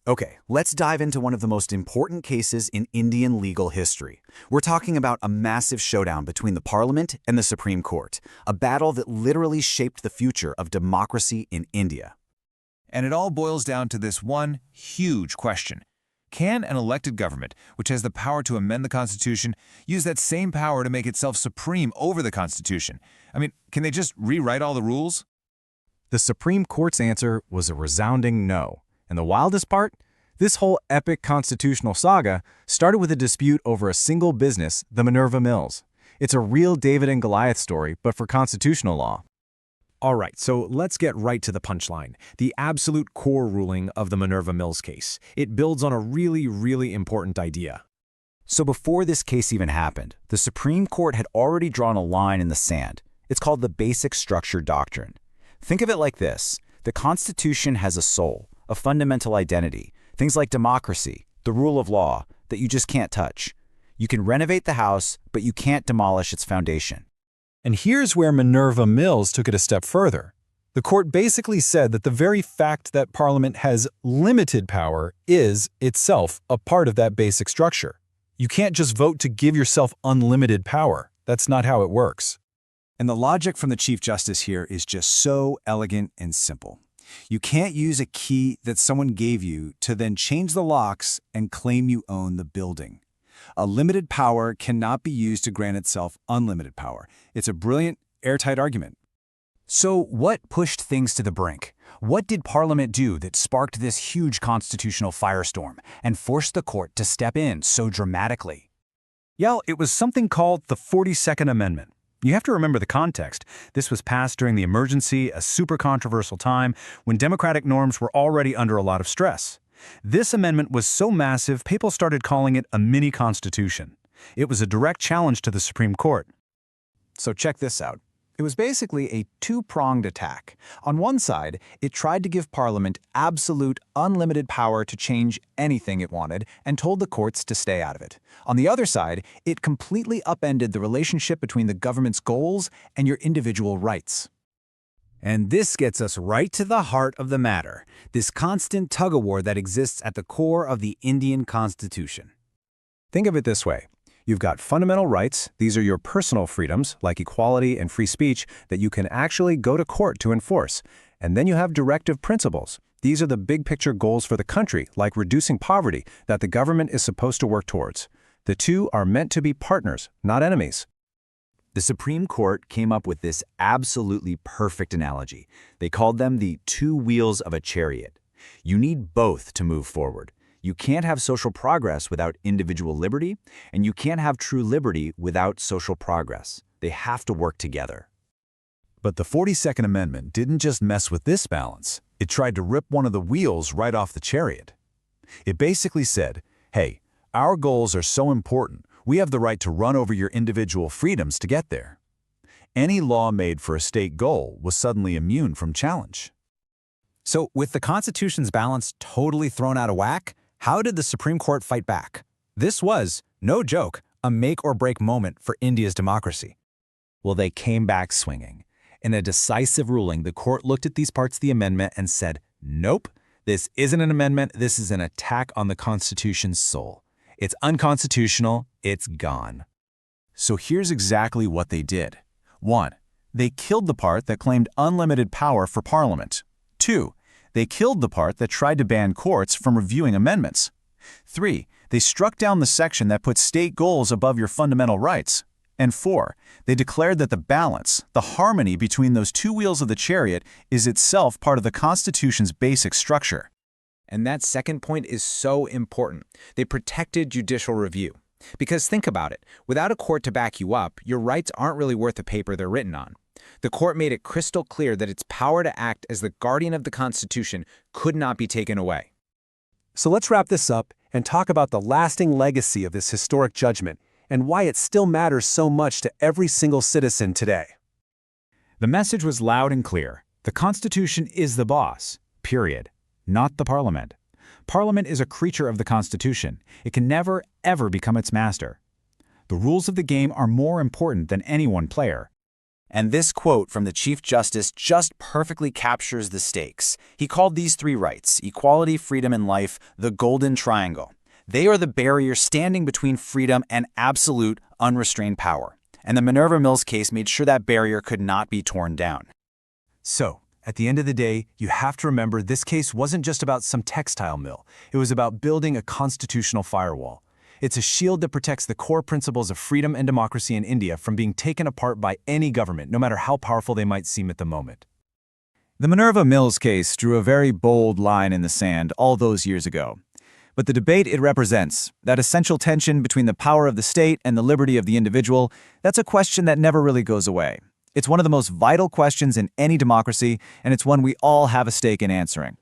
Okay, let's dive into one of the most important cases in Indian legal history. We're talking about a massive showdown between the Parliament and the Supreme Court, a battle that literally shaped the future of democracy in India. And it all boils down to this one huge question. Can an elected government, which has the power to amend the Constitution, use that same power to make itself supreme over the Constitution? I mean, can they just rewrite all the rules? The Supreme Court's answer was a resounding no. And the wildest part? This whole epic constitutional saga started with a dispute over a single business, the Minerva Mills. It's a real David and Goliath story, but for constitutional law. All right, so let's get right to the punchline, the absolute core ruling of the Minerva Mills case. It builds on a really important idea. So before this case even happened, the Supreme Court had already drawn a line in the sand. It's called the Basic Structure Doctrine. Think of it like this. The Constitution has a soul, a fundamental identity, things like democracy, the rule of law, that you just can't touch. You can renovate the house, but you can't demolish its foundation. And here's where Minerva Mills took it a step further. The court basically said that the very fact that Parliament has limited power is, itself, a part of that basic structure. You can't just vote to give yourself unlimited power. That's not how it works. And the logic from the Chief Justice here is just so elegant and simple. You can't use a key that someone gave you to then change the locks and claim you own the building. A limited power cannot be used to grant itself unlimited power. It's a brilliant, airtight argument. So what pushed things to the brink? What did Parliament do that sparked this huge constitutional firestorm and forced the court to step in so dramatically? Yeah, it was something called the 42nd Amendment. You have to remember the context. This was passed during the emergency, a super controversial time when democratic norms were already under a lot of stress. This amendment was so massive, people started calling it a mini-constitution. It was a direct challenge to the Supreme Court. So check this out. It was basically a two-pronged attack. On one side, it tried to give Parliament absolute, unlimited power to change anything it wanted and told the courts to stay out of it. On the other side, it completely upended the relationship between the government's goals and your individual rights. And this gets us right to the heart of the matter, this constant tug-of-war that exists at the core of the Indian Constitution. Think of it this way. You've got fundamental rights. These are your personal freedoms, like equality and free speech, that you can actually go to court to enforce. And then you have directive principles. These are the big-picture goals for the country, like reducing poverty, that the government is supposed to work towards. The two are meant to be partners, not enemies. The Supreme Court came up with this absolutely perfect analogy. They called them the two wheels of a chariot. You need both to move forward. You can't have social progress without individual liberty, and you can't have true liberty without social progress. They have to work together. But the 42nd Amendment didn't just mess with this balance. It tried to rip one of the wheels right off the chariot. It basically said, hey, our goals are so important, we have the right to run over your individual freedoms to get there. Any law made for a state goal was suddenly immune from challenge. So with the Constitution's balance totally thrown out of whack, how did the Supreme Court fight back? This was, no joke, a make-or-break moment for India's democracy. Well, they came back swinging. In a decisive ruling, the court looked at these parts of the amendment and said, nope, this isn't an amendment, this is an attack on the Constitution's soul. It's unconstitutional, it's gone. So here's exactly what they did. 1. They killed the part that claimed unlimited power for Parliament. 2. They killed the part that tried to ban courts from reviewing amendments. 3. They struck down the section that put state goals above your fundamental rights. And 4. They declared that the balance, the harmony between those two wheels of the chariot, is itself part of the Constitution's basic structure. And that second point is so important. They protected judicial review. Because think about it, without a court to back you up, your rights aren't really worth the paper they're written on. The court made it crystal clear that its power to act as the guardian of the Constitution could not be taken away. So let's wrap this up and talk about the lasting legacy of this historic judgment and why it still matters so much to every single citizen today. The message was loud and clear. The Constitution is the boss, period, not the Parliament. Parliament is a creature of the Constitution. It can never, ever become its master. The rules of the game are more important than any one player. And this quote from the Chief Justice just perfectly captures the stakes. He called these three rights, equality, freedom, and life, the golden triangle. They are the barrier standing between freedom and absolute, unrestrained power. And the Minerva Mills case made sure that barrier could not be torn down. So, at the end of the day, you have to remember this case wasn't just about some textile mill. It was about building a constitutional firewall. It's a shield that protects the core principles of freedom and democracy in India from being taken apart by any government, no matter how powerful they might seem at the moment. The Minerva Mills case drew a very bold line in the sand all those years ago. But the debate it represents, that essential tension between the power of the state and the liberty of the individual, that's a question that never really goes away. It's one of the most vital questions in any democracy, and it's one we all have a stake in answering.